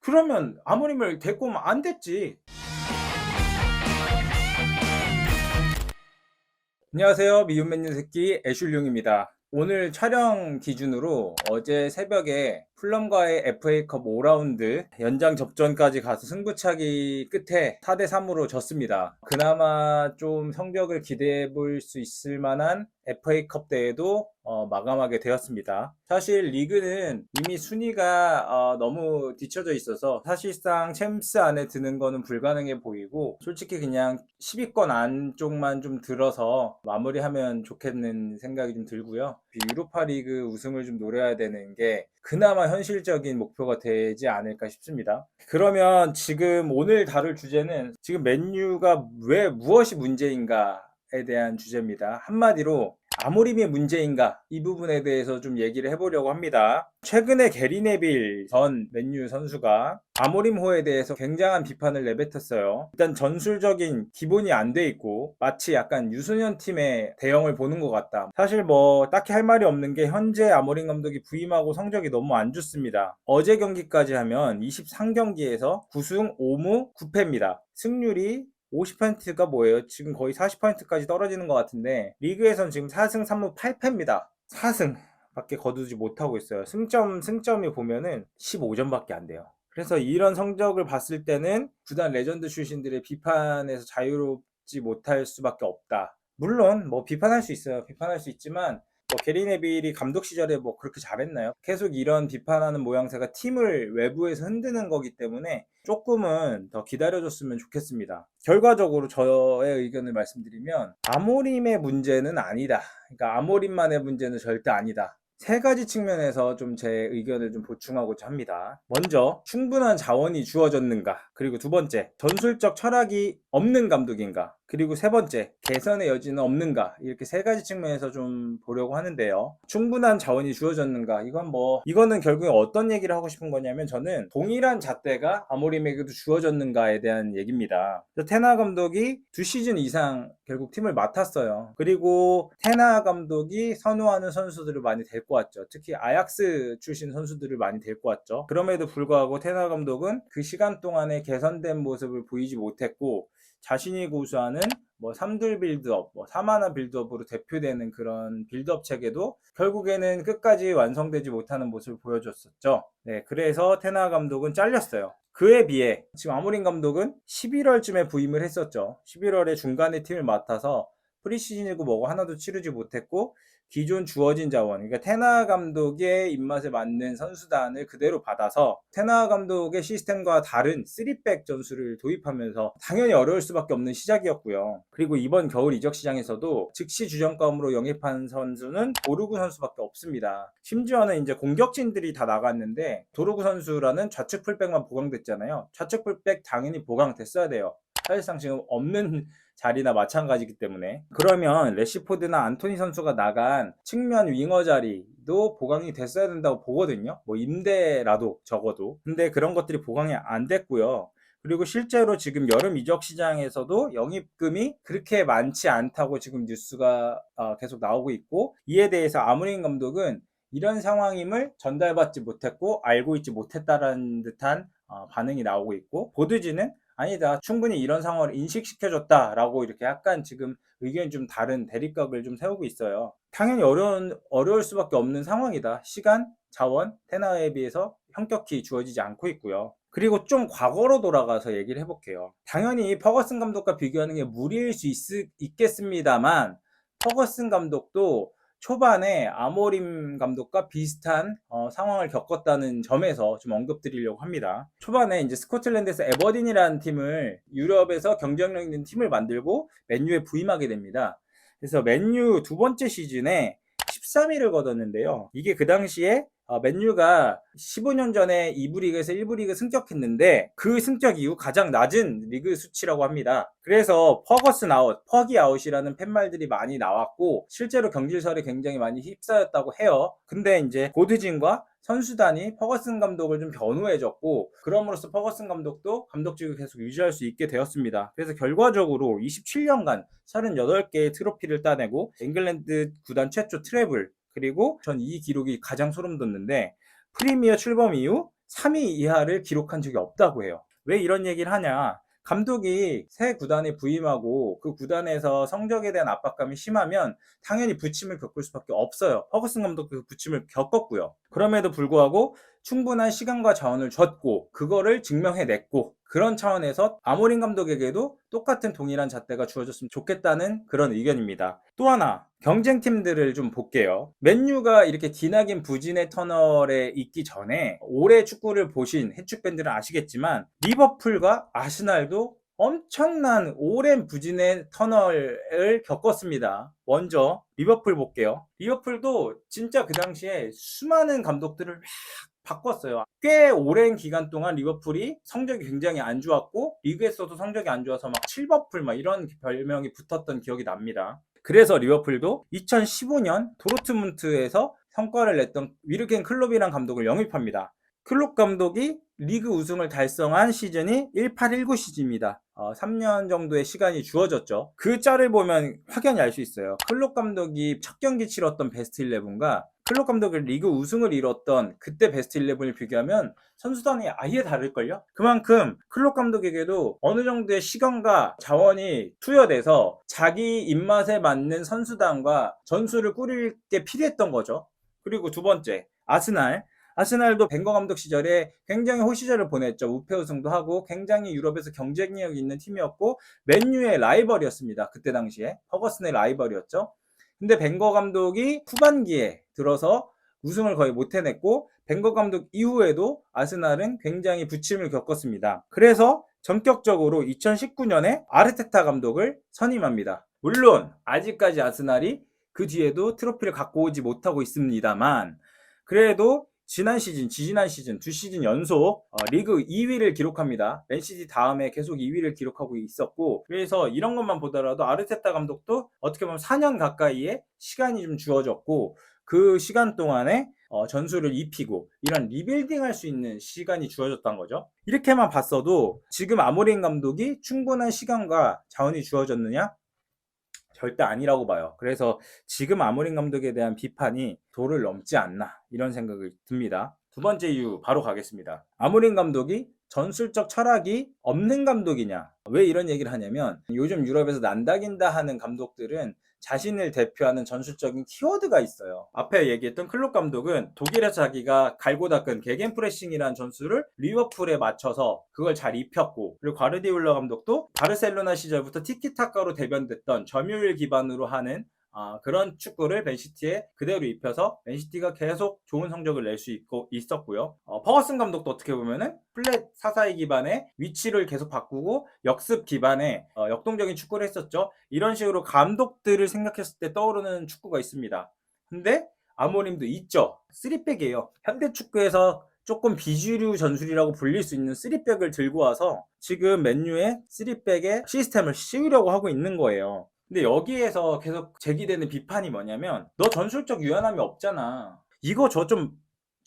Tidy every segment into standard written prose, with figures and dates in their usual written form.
그러면 아모림을 데리고 오면 안 됐지. 안녕하세요. 미운 맨유 새끼 애슐룡입니다. 오늘 촬영 기준으로 어제 새벽에 풀럼과의 FA컵 5라운드 연장 접전까지 가서 승부차기 끝에 4대3으로 졌습니다. 그나마 좀 성적을 기대해 볼 수 있을 만한 FA컵 대회도 마감하게 되었습니다. 사실 리그는 이미 순위가 너무 뒤쳐져 있어서 사실상 챔스 안에 드는 거는 불가능해 보이고, 솔직히 그냥 10위권 안쪽만 좀 들어서 마무리하면 좋겠는 생각이 좀 들고요. 유로파 리그 우승을 좀 노려야 되는 게 그나마 현실적인 목표가 되지 않을까 싶습니다. 그러면 지금 오늘 다룰 주제는 지금 맨유가 왜 무엇이 문제인가에 대한 주제입니다. 한마디로 아모림의 문제인가, 이 부분에 대해서 좀 얘기를 해보려고 합니다. 최근에 게리 네빌 전 맨유 선수가 아모림호에 대해서 굉장한 비판을 내뱉었어요. 일단 전술적인 기본이 안 돼 있고 마치 약간 유소년 팀의 대형을 보는 것 같다. 사실 뭐 딱히 할 말이 없는 게 현재 아모림 감독이 부임하고 성적이 너무 안 좋습니다. 어제 경기까지 하면 23경기에서 9승 5무 9패입니다. 승률이 50%가 뭐예요? 지금 거의 40%까지 떨어지는 것 같은데, 리그에선 지금 4승 3무 8패입니다. 4승 밖에 거두지 못하고 있어요. 승점이 보면은 15점밖에 안 돼요. 그래서 이런 성적을 봤을 때는 구단 레전드 출신들의 비판에서 자유롭지 못할 수밖에 없다. 물론 뭐 비판할 수 있어요. 비판할 수 있지만 뭐 게리 네빌이 감독 시절에 뭐 그렇게 잘했나요? 계속 이런 비판하는 모양새가 팀을 외부에서 흔드는 거기 때문에 조금은 더 기다려줬으면 좋겠습니다. 결과적으로 저의 의견을 말씀드리면 아모림의 문제는 아니다. 그러니까 아모림만의 문제는 절대 아니다. 세 가지 측면에서 좀 제 의견을 좀 보충하고자 합니다. 먼저, 충분한 자원이 주어졌는가? 그리고 두 번째, 전술적 철학이 없는 감독인가? 그리고 세 번째, 개선의 여지는 없는가? 이렇게 세 가지 측면에서 좀 보려고 하는데요. 충분한 자원이 주어졌는가? 이거는 결국에 어떤 얘기를 하고 싶은 거냐면, 저는 동일한 잣대가 아모림에게도 주어졌는가에 대한 얘기입니다. 테나 감독이 2시즌 이상 결국 팀을 맡았어요. 그리고 테나 감독이 선호하는 선수들을 많이 데리고 왔죠. 특히 아약스 출신 선수들을 많이 데리고 왔죠. 그럼에도 불구하고 테나 감독은 그 시간 동안에 개선된 모습을 보이지 못했고, 자신이 고수하는 뭐 3둘 빌드업, 뭐 3하나 빌드업으로 대표되는 그런 빌드업 체계도 결국에는 끝까지 완성되지 못하는 모습을 보여줬었죠. 네, 그래서 테나 감독은 잘렸어요. 그에 비해 지금 아모림 감독은 11월쯤에 부임을 했었죠. 11월에 중간에 팀을 맡아서 프리시즌이고 뭐고 하나도 치르지 못했고, 기존 주어진 자원, 그러니까 테나 감독의 입맛에 맞는 선수단을 그대로 받아서 테나 감독의 시스템과 다른 3백 전술을 도입하면서 당연히 어려울 수밖에 없는 시작이었고요. 그리고 이번 겨울 이적 시장에서도 즉시 주전감으로 영입한 선수는 도르구 선수밖에 없습니다. 심지어는 이제 공격진들이 다 나갔는데 도르구 선수라는 좌측 풀백만 보강됐잖아요. 좌측 풀백 당연히 보강됐어야 돼요. 사실상 지금 없는 자리나 마찬가지이기 때문에. 그러면 레시포드나 안토니 선수가 나간 측면 윙어 자리도 보강이 됐어야 된다고 보거든요. 뭐 임대라도 적어도. 근데 그런 것들이 보강이 안 됐고요. 그리고 실제로 지금 여름 이적 시장에서도 영입금이 그렇게 많지 않다고 지금 뉴스가 계속 나오고 있고, 이에 대해서 아모림 감독은 이런 상황임을 전달받지 못했고 알고 있지 못했다라는 듯한 반응이 나오고 있고, 보드지는 아니다, 충분히 이런 상황을 인식시켜줬다라고 이렇게 약간 지금 의견이 좀 다른 대립각을 좀 세우고 있어요. 당연히 어려울 수밖에 없는 상황이다. 시간, 자원, 테나에 비해서 현격히 주어지지 않고 있고요. 그리고 좀 과거로 돌아가서 얘기를 해볼게요. 당연히 퍼거슨 감독과 비교하는 게 무리일 수 있겠습니다만, 퍼거슨 감독도 초반에 아모림 감독과 비슷한 상황을 겪었다는 점에서 좀 언급드리려고 합니다. 초반에 이제 스코틀랜드에서 에버딘이라는 팀을, 유럽에서 경쟁력 있는 팀을 만들고 맨유에 부임하게 됩니다. 그래서 맨유 두 번째 시즌에 13위를 거뒀는데요. 이게 그 당시에 맨유가 15년 전에 2부 리그에서 1부 리그 승격했는데 그 승격 이후 가장 낮은 리그 수치라고 합니다. 그래서 퍼거슨 아웃, 퍼기 아웃이라는 팻말들이 많이 나왔고, 실제로 경질설에 굉장히 많이 휩싸였다고 해요. 근데 이제 고드진과 선수단이 퍼거슨 감독을 좀 변호해줬고, 그럼으로써 퍼거슨 감독도 감독직을 계속 유지할 수 있게 되었습니다. 그래서 결과적으로 27년간 38개의 트로피를 따내고 잉글랜드 구단 최초 트래블, 그리고 전 이 기록이 가장 소름 돋는데, 프리미어 출범 이후 3위 이하를 기록한 적이 없다고 해요. 왜 이런 얘기를 하냐? 감독이 새 구단에 부임하고 그 구단에서 성적에 대한 압박감이 심하면 당연히 부침을 겪을 수밖에 없어요. 퍼거슨 감독도 그 부침을 겪었고요. 그럼에도 불구하고 충분한 시간과 자원을 줬고 그거를 증명해냈고, 그런 차원에서 아모린 감독에게도 똑같은 동일한 잣대가 주어졌으면 좋겠다는 그런 의견입니다. 또 하나, 경쟁팀들을 좀 볼게요. 맨유가 이렇게 기나긴 부진의 터널에 있기 전에 올해 축구를 보신 해축팬들은 아시겠지만 리버풀과 아스날도 엄청난 오랜 부진의 터널을 겪었습니다. 먼저 리버풀 볼게요. 리버풀도 진짜 그 당시에 수많은 감독들을 바꿨어요. 꽤 오랜 기간 동안 리버풀이 성적이 굉장히 안 좋았고 리그에서도 성적이 안 좋아서 막 7버풀 막 이런 별명이 붙었던 기억이 납니다. 그래서 리버풀도 2015년 도르트문트에서 성과를 냈던 위르겐 클롭이란 감독을 영입합니다. 클롭 감독이 리그 우승을 달성한 시즌이 18-19 시즌입니다. 3년 정도의 시간이 주어졌죠. 그 짤을 보면 확연히 알 수 있어요. 클롭 감독이 첫 경기 치렀던 베스트 11과 클롭 감독이 리그 우승을 이뤘던 그때 베스트 11을 비교하면 선수단이 아예 다를걸요? 그만큼 클롭 감독에게도 어느 정도의 시간과 자원이 투여돼서 자기 입맛에 맞는 선수단과 전술을 꾸릴 게 필요했던 거죠. 그리고 두 번째, 아스날도 벵거 감독 시절에 굉장히 호시절을 보냈죠. 우패 우승도 하고 굉장히 유럽에서 경쟁력 있는 팀이었고 맨유의 라이벌이었습니다. 그때 당시에 퍼거슨의 라이벌이었죠. 근데 벵거 감독이 후반기에 들어서 우승을 거의 못 해냈고 벵거 감독 이후에도 아스날은 굉장히 부침을 겪었습니다. 그래서 전격적으로 2019년에 아르테타 감독을 선임합니다. 물론 아직까지 아스날이 그 뒤에도 트로피를 갖고 오지 못하고 있습니다만, 그래도 지지난 시즌 2시즌 연속 리그 2위를 기록합니다. 맨시티 다음에 계속 2위를 기록하고 있었고, 그래서 이런 것만 보더라도 아르테타 감독도 어떻게 보면 4년 가까이의 시간이 좀 주어졌고 그 시간 동안에 전술을 입히고 이런 리빌딩 할 수 있는 시간이 주어졌던 거죠. 이렇게만 봤어도 지금 아모린 감독이 충분한 시간과 자원이 주어졌느냐? 절대 아니라고 봐요. 그래서 지금 아모린 감독에 대한 비판이 도를 넘지 않나 이런 생각이 듭니다. 두 번째 이유 바로 가겠습니다. 아모린 감독이 전술적 철학이 없는 감독이냐? 왜 이런 얘기를 하냐면 요즘 유럽에서 난다긴다 하는 감독들은 자신을 대표하는 전술적인 키워드가 있어요. 앞에 얘기했던 클롭 감독은 독일에서 자기가 갈고 닦은 게겐프레싱이라는 전술을 리버풀에 맞춰서 그걸 잘 입혔고, 그리고 과르디올라 감독도 바르셀로나 시절부터 티키타카로 대변됐던 점유율 기반으로 하는 그런 축구를 맨시티에 그대로 입혀서 맨시티가 계속 좋은 성적을 낼 수 있었고요. 퍼거슨 감독도 어떻게 보면은 플랫 사사이 기반의 위치를 계속 바꾸고 역습 기반의 역동적인 축구를 했었죠. 이런 식으로 감독들을 생각했을 때 떠오르는 축구가 있습니다. 근데 아모림도 있죠. 3백이에요. 현대 축구에서 조금 비주류 전술이라고 불릴 수 있는 3백을 들고 와서 지금 맨유의 3백의 시스템을 씌우려고 하고 있는 거예요. 근데 여기에서 계속 제기되는 비판이 뭐냐면 너 전술적 유연함이 없잖아. 이거 저는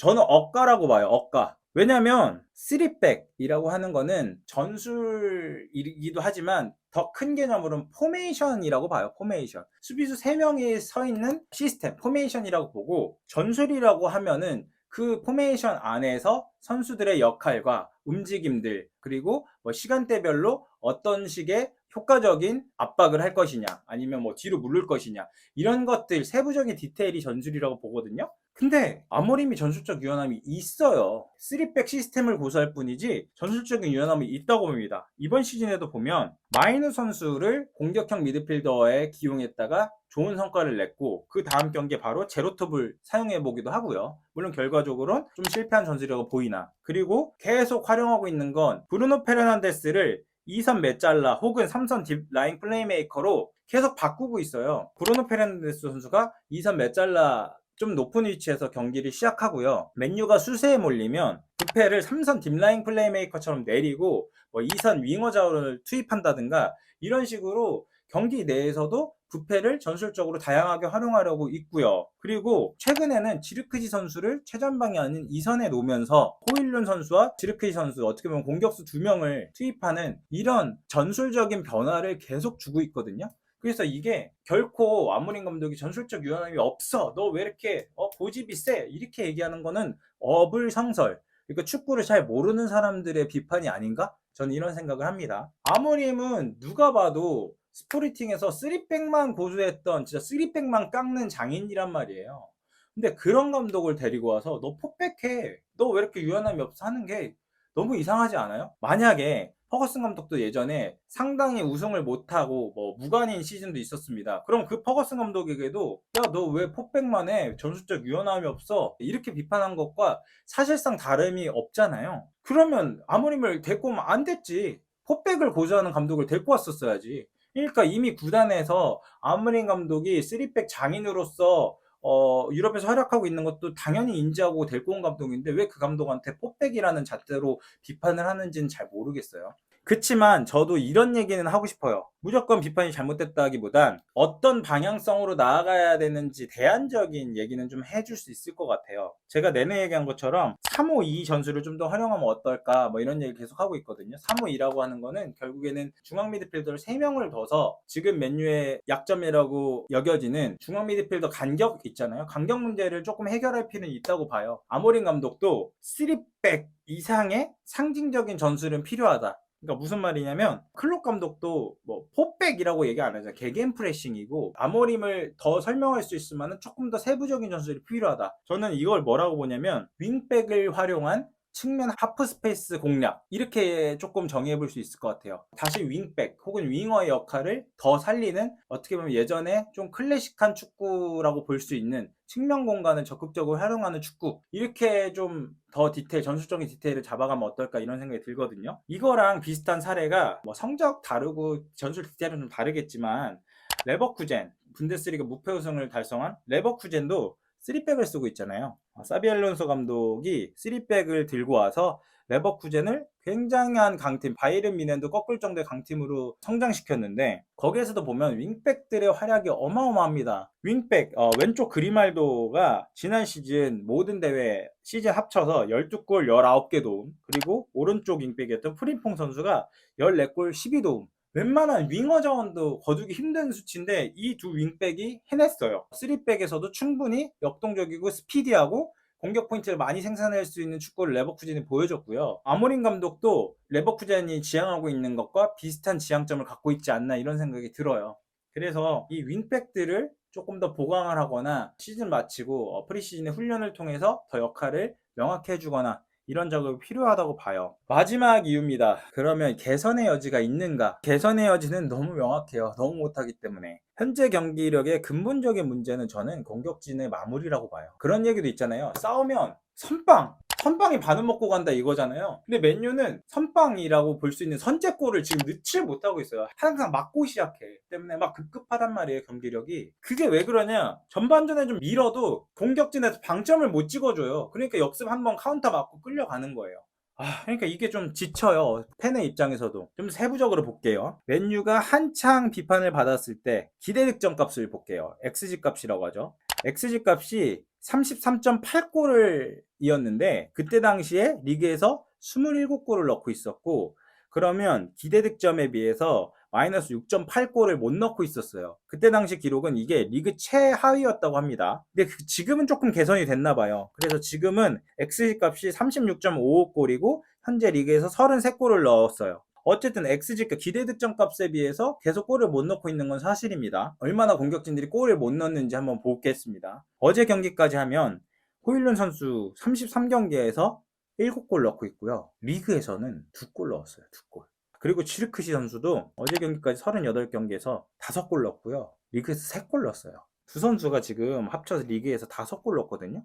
억까라고 봐요. 억까. 왜냐면 3백이라고 하는 거는 전술이기도 하지만 더 큰 개념으로는 포메이션이라고 봐요. 포메이션. 수비수 3명이 서 있는 시스템, 포메이션이라고 보고, 전술이라고 하면은 그 포메이션 안에서 선수들의 역할과 움직임들, 그리고 시간대별로 어떤 식의 효과적인 압박을 할 것이냐, 아니면 뒤로 물을 것이냐, 이런 것들 세부적인 디테일이 전술이라고 보거든요. 근데 아모림이 전술적 유연함이 있어요. 3백 시스템을 고수할 뿐이지 전술적인 유연함이 있다고 봅니다. 이번 시즌에도 보면 마이누 선수를 공격형 미드필더에 기용했다가 좋은 성과를 냈고, 그 다음 경기에 바로 제로톱을 사용해보기도 하고요. 물론 결과적으로는 좀 실패한 전술이라고 보이나, 그리고 계속 활용하고 있는 건 브루노 페르난데스를 2선 메잘라 혹은 3선 딥 라인 플레이메이커로 계속 바꾸고 있어요. 브루노 페르난데스 선수가 2선 메잘라 좀 높은 위치에서 경기를 시작하고요. 맨유가 수세에 몰리면 부페를 3선 딥라인 플레이메이커처럼 내리고 2선 윙어 자원을 투입한다든가 이런 식으로 경기 내에서도 부페를 전술적으로 다양하게 활용하려고 있고요. 그리고 최근에는 지르크지 선수를 최전방이 아닌 2선에 놓으면서 호일룬 선수와 지르크지 선수, 어떻게 보면 공격수 2명을 투입하는 이런 전술적인 변화를 계속 주고 있거든요. 그래서 이게 결코 아모린 감독이 전술적 유연함이 없어, 너 왜 이렇게 고집이 세, 이렇게 얘기하는 거는 어불성설, 그러니까 축구를 잘 모르는 사람들의 비판이 아닌가? 저는 이런 생각을 합니다. 아모림은 누가 봐도 스포르팅에서 3백만 고수했던 진짜 3백만 깎는 장인이란 말이에요. 근데 그런 감독을 데리고 와서 너 포백해. 너 왜 이렇게 유연함이 없어 하는 게 너무 이상하지 않아요? 만약에 퍼거슨 감독도 예전에 상당히 우승을 못하고 뭐 무관인 시즌도 있었습니다. 그럼 그 퍼거슨 감독에게도 야 너 왜 포백만 해? 전술적 유연함이 없어? 이렇게 비판한 것과 사실상 다름이 없잖아요. 그러면 아모림을 데리고 오면 안 됐지. 포백을 고수하는 감독을 데리고 왔었어야지. 그러니까 이미 구단에서 아모림 감독이 3백 장인으로서 유럽에서 활약하고 있는 것도 당연히 인지하고 데리고 온 감독인데 왜 그 감독한테 포백이라는 잣대로 비판을 하는지는 잘 모르겠어요. 그치만 저도 이런 얘기는 하고 싶어요. 무조건 비판이 잘못됐다기보단 어떤 방향성으로 나아가야 되는지 대안적인 얘기는 좀 해줄 수 있을 것 같아요. 제가 내내 얘기한 것처럼 3-5-2 전술을 좀 더 활용하면 어떨까 뭐 이런 얘기 계속 하고 있거든요. 3-5-2라고 하는 거는 결국에는 중앙 미드필더를 3명을 둬서 지금 맨유의 약점이라고 여겨지는 중앙 미드필더 간격 있잖아요. 간격 문제를 조금 해결할 필요는 있다고 봐요. 아모린 감독도 3백 이상의 상징적인 전술은 필요하다. 그러니까 무슨 말이냐면 클롭 감독도 뭐 포백이라고 얘기 안 하잖아요. 개겐 프레싱이고 아모림을 더 설명할 수 있으면 조금 더 세부적인 전술이 필요하다. 저는 이걸 뭐라고 보냐면 윙백을 활용한 측면 하프 스페이스 공략 이렇게 조금 정의해 볼 수 있을 것 같아요. 다시 윙백 혹은 윙어의 역할을 더 살리는 어떻게 보면 예전에 좀 클래식한 축구라고 볼 수 있는 측면 공간을 적극적으로 활용하는 축구 이렇게 좀 더 디테일 전술적인 디테일을 잡아가면 어떨까 이런 생각이 들거든요. 이거랑 비슷한 사례가 뭐 성적 다르고 전술 디테일은 좀 다르겠지만 레버쿠젠 분데스리가 무패 우승을 달성한 레버쿠젠도 3백을 쓰고 있잖아요. 사비 알론소 감독이 3백을 들고 와서 레버쿠젠을 굉장한 강팀 바이에른 뮌헨도 꺾을 정도의 강팀으로 성장시켰는데 거기에서도 보면 윙백들의 활약이 어마어마합니다. 윙백 왼쪽 그리말도가 지난 시즌 모든 대회 시즌 합쳐서 12골 19개 도움 그리고 오른쪽 윙백이었던 프림퐁 선수가 14골 12도움 웬만한 윙어 자원도 거두기 힘든 수치인데 이 두 윙백이 해냈어요. 3백에서도 충분히 역동적이고 스피디하고 공격 포인트를 많이 생산할 수 있는 축구를 레버쿠젠이 보여줬고요. 아모린 감독도 레버쿠젠이 지향하고 있는 것과 비슷한 지향점을 갖고 있지 않나 이런 생각이 들어요. 그래서 이 윙백들을 조금 더 보강을 하거나 시즌 마치고 프리시즌의 훈련을 통해서 더 역할을 명확히 해주거나 이런 작업이 필요하다고 봐요. 마지막 이유입니다. 그러면 개선의 여지가 있는가? 개선의 여지는 너무 명확해요. 너무 못하기 때문에. 현재 경기력의 근본적인 문제는 저는 공격진의 마무리라고 봐요. 그런 얘기도 있잖아요. 싸우면 선빵이 반은 먹고 간다 이거잖아요. 근데 맨유는 선빵이라고 볼 수 있는 선제골을 지금 넣지 못하고 있어요. 항상 맞고 시작해. 때문에 막 급급하단 말이에요, 경기력이. 그게 왜 그러냐? 전반전에 좀 밀어도 공격진에서 방점을 못 찍어줘요. 그러니까 역습 한번 카운터 맞고 끌려가는 거예요. 그러니까 이게 좀 지쳐요. 팬의 입장에서도. 좀 세부적으로 볼게요. 맨유가 한창 비판을 받았을 때 기대 득점 값을 볼게요. XG 값이라고 하죠. XG 값이 33.8골을 이었는데 그때 당시에 리그에서 27골을 넣고 있었고 그러면 기대 득점에 비해서 마이너스 6.8골을 못 넣고 있었어요. 그때 당시 기록은 이게 리그 최하위였다고 합니다. 근데 지금은 조금 개선이 됐나 봐요. 그래서 지금은 XG 값이 36.55골이고 현재 리그에서 33골을 넣었어요. 어쨌든 XG 기대 득점 값에 비해서 계속 골을 못 넣고 있는 건 사실입니다. 얼마나 공격진들이 골을 못 넣는지 한번 보겠습니다. 어제 경기까지 하면 호일룬 선수 33경기에서 7골 넣고 있고요. 리그에서는 2골 넣었어요. 2골. 그리고 치르크시 선수도 어제 경기까지 38경기에서 5골 넣었고요. 리그에서 3골 넣었어요. 두 선수가 지금 합쳐서 리그에서 5골 넣었거든요.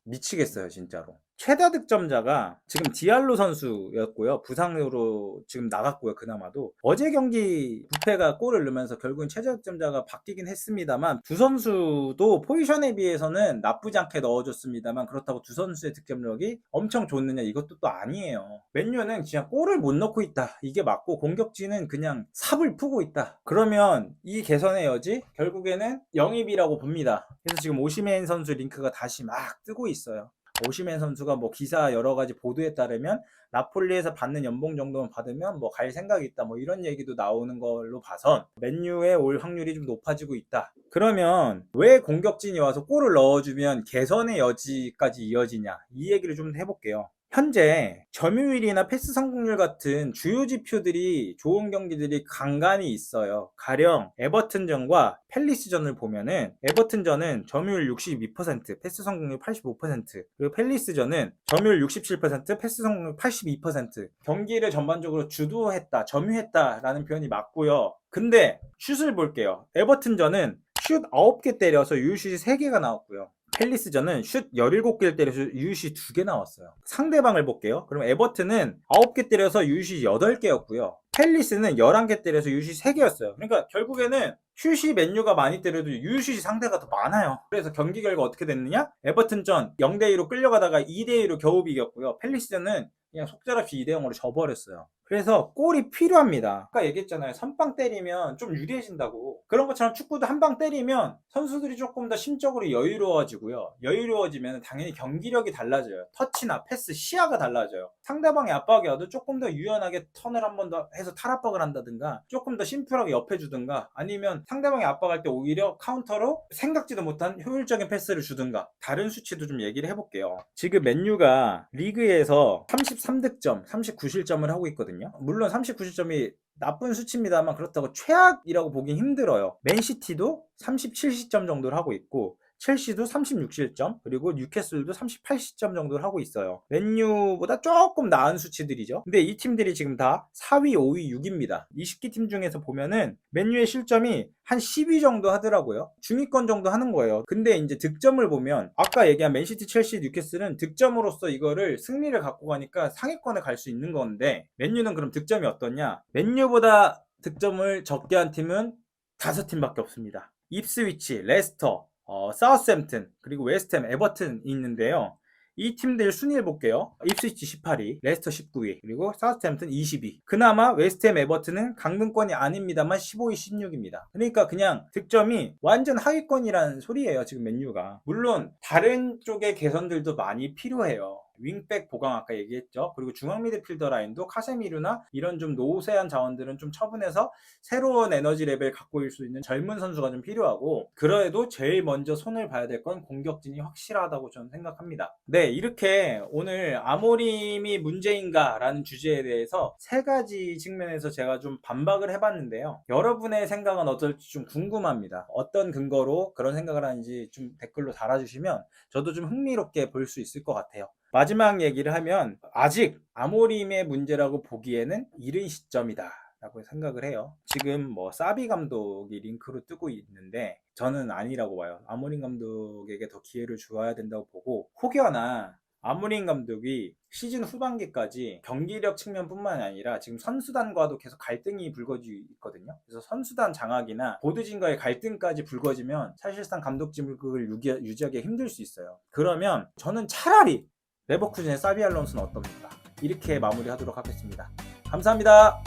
미치겠어요 진짜로. 최다 득점자가 지금 디알로 선수였고요. 부상으로 지금 나갔고요. 그나마도 어제 경기 부페가 골을 넣으면서 결국은 최다 득점자가 바뀌긴 했습니다만 두 선수도 포지션에 비해서는 나쁘지 않게 넣어줬습니다만 그렇다고 두 선수의 득점력이 엄청 좋느냐 이것도 또 아니에요. 맨유는 그냥 골을 못 넣고 있다 이게 맞고 공격진은 그냥 삽을 푸고 있다. 그러면 이 개선의 여지 결국에는 영입이라고 봅니다. 그래서 지금 오시멘 선수 링크가 다시 막 뜨고 있어요. 오시멘 선수가 뭐 기사 여러 가지 보도에 따르면 나폴리에서 받는 연봉 정도만 받으면 뭐 갈 생각이 있다, 뭐 이런 얘기도 나오는 걸로 봐선 맨유에 올 확률이 좀 높아지고 있다. 그러면 왜 공격진이 와서 골을 넣어주면 개선의 여지까지 이어지냐, 이 얘기를 좀 해볼게요. 현재 점유율이나 패스 성공률 같은 주요 지표들이 좋은 경기들이 간간히 있어요. 가령 에버튼전과 팰리스전을 보면은 에버튼전은 점유율 62%, 패스 성공률 85%, 그리고 팰리스전은 점유율 67%, 패스 성공률 82%. 경기를 전반적으로 주도했다, 점유했다라는 표현이 맞고요. 근데 슛을 볼게요. 에버튼전은 슛 9개 때려서 유효슛이 3개가 나왔고요. 팰리스전은 슛 17개를 때려서 유효슛이 2개 나왔어요. 상대방을 볼게요. 그럼 에버튼은 9개 때려서 유효슛이 8개였고요. 팰리스는 11개 때려서 유효슛이 3개였어요. 그러니까 결국에는 슛이 맨유가 많이 때려도 유효슛이 상대가 더 많아요. 그래서 경기 결과 어떻게 됐느냐? 에버튼전 0대2로 끌려가다가 2대2로 겨우 비겼고요. 팰리스전은 그냥 속절없이 2대0으로 져버렸어요. 그래서 골이 필요합니다. 아까 얘기했잖아요. 선빵 때리면 좀 유리해진다고. 그런 것처럼 축구도 한 방 때리면 선수들이 조금 더 심적으로 여유로워지고요. 여유로워지면 당연히 경기력이 달라져요. 터치나 패스, 시야가 달라져요. 상대방의 압박이 와도 조금 더 유연하게 턴을 한 번 더 해서 탈압박을 한다든가, 조금 더 심플하게 옆에 주든가, 아니면 상대방이 압박할 때 오히려 카운터로 생각지도 못한 효율적인 패스를 주든가. 다른 수치도 좀 얘기를 해볼게요. 지금 맨유가 리그에서 33득점, 39실점을 하고 있거든요. 물론 39실점이 나쁜 수치입니다만 그렇다고 최악이라고 보긴 힘들어요. 맨시티도 37시점 정도를 하고 있고, 첼시도 36실점, 그리고 뉴캐슬도 38시점 정도를 하고 있어요. 맨유보다 조금 나은 수치들이죠. 근데 이 팀들이 지금 다 4위, 5위, 6위입니다. 20개 팀 중에서 보면은 맨유의 실점이 한 10위 정도 하더라고요. 중위권 정도 하는 거예요. 근데 이제 득점을 보면 아까 얘기한 맨시티, 첼시, 뉴캐슬은 득점으로서 이거를 승리를 갖고 가니까 상위권에 갈 수 있는 건데, 맨유는 그럼 득점이 어떠냐? 맨유보다 득점을 적게 한 팀은 5팀밖에 없습니다. 입스위치, 레스터, 사우스햄튼, 그리고 웨스트햄, 에버튼이 있는데요. 이 팀들 순위를 볼게요. 입스위치 18위, 레스터 19위, 그리고 사우스햄튼 20위. 그나마 웨스트햄, 에버튼은 강등권이 아닙니다만 15위, 16위입니다. 그러니까 그냥 득점이 완전 하위권이라는 소리예요, 지금 맨유가. 물론 다른 쪽의 개선들도 많이 필요해요. 윙백 보강 아까 얘기했죠. 그리고 중앙 미드필더 라인도 카세미르나 이런 좀 노세한 자원들은 좀 처분해서 새로운 에너지 레벨 갖고 올 수 있는 젊은 선수가 좀 필요하고, 그래도 제일 먼저 손을 봐야 될 건 공격진이 확실하다고 저는 생각합니다. 네, 이렇게 오늘 아모림이 문제인가 라는 주제에 대해서 3가지 측면에서 제가 좀 반박을 해봤는데요. 여러분의 생각은 어떨지 좀 궁금합니다. 어떤 근거로 그런 생각을 하는지 좀 댓글로 달아주시면 저도 좀 흥미롭게 볼 수 있을 것 같아요. 마지막 얘기를 하면 아직 아모림의 문제라고 보기에는 이른 시점이다 라고 생각을 해요. 지금 뭐 사비 감독이 링크로 뜨고 있는데 저는 아니라고 봐요. 아모림 감독에게 더 기회를 주어야 된다고 보고, 혹여나 아모림 감독이 시즌 후반기까지 경기력 측면뿐만 아니라 지금 선수단과도 계속 갈등이 불거지고 있거든요. 그래서 선수단 장악이나 보드진과의 갈등까지 불거지면 사실상 감독직을 유지하기 힘들 수 있어요. 그러면 저는 차라리 레버쿠젠의 사비 알론소는 어떻습니까? 이렇게 마무리하도록 하겠습니다. 감사합니다.